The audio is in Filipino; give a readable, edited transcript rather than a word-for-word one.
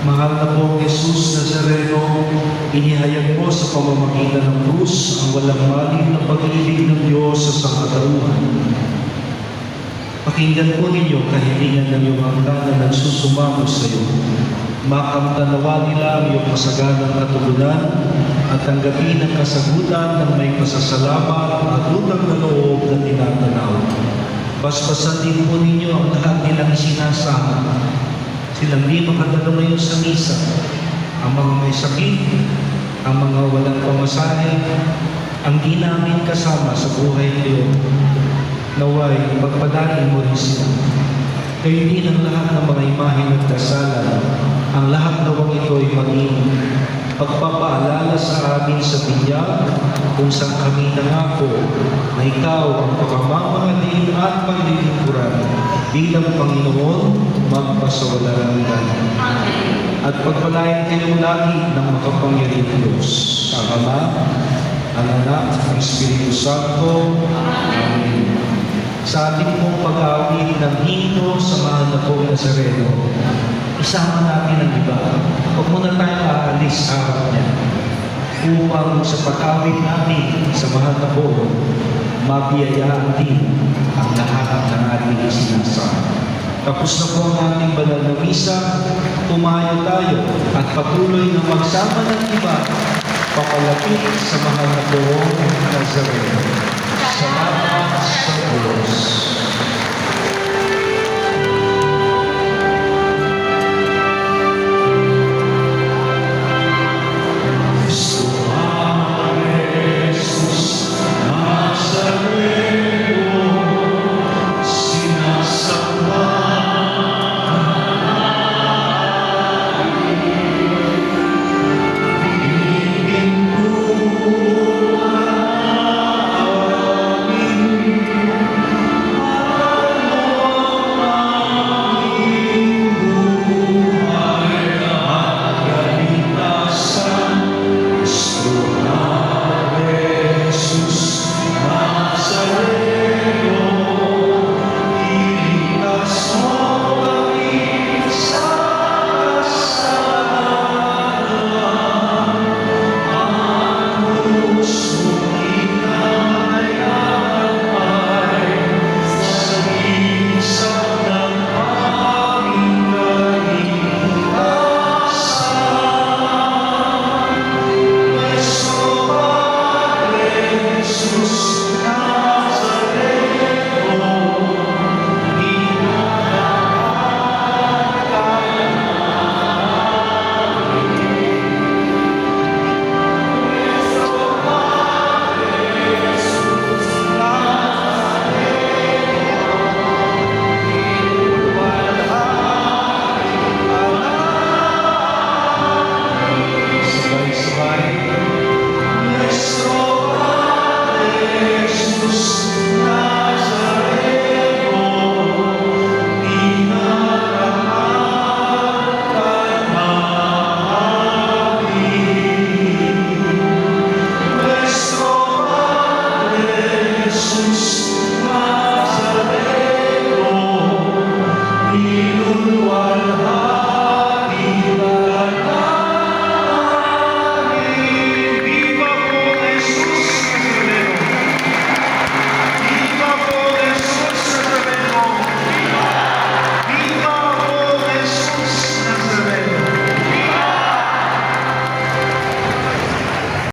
Mahal na pong Jesus Nazareno, inihayag mo sa pamamagitan ng krus ang walang maling na pag-ibig ng Diyos sa sangkatauhan. Pakinggan po ninyo kahilingan ng iyong hanggan na nagsusumamo sa iyo. Makamtan nawa nila ang iyong masaganang katulunan at tanggapin ang kasagutan ng may pasasalamat at utang na loob na tinatanaw. Basbasan din po ninyo ang lahat nilang sinasama. Silang di makadalo ngayon sa misa, ang mga may sakit, ang mga walang pamasahe, ang di namin kasama sa buhay ngayon. Naway, pagpadain mo rin sila. Kayo din ang lahat ng mga imahe at dasalan, ang lahat nawang ito ay maging pagpapaalala sa amin sa binyag kung saan kami nangako na ikaw ang pagmamahali at paglilingkuran bilang Panginoon magpasawalang hanggan. At pagpalain kayong lagi ng makapangyarihang Diyos, ang Ama, ang Anak, ang Espiritu Santo. Amen. Sa ating pong pag-aawit ng himno sa mahal na pong Nazareno, isama natin ang iba. Huwag muna tayong aalis sa harap niya upang sa pag-awit natin sa mahal na pong mabiyayaan din ang lahat ng ating isinasama. Tapos na po ang ating banal na misa, tumayo tayo at patuloy na magsama ng iba papalapit sa mahal na pong Nazareno. Salamat sa Diyos.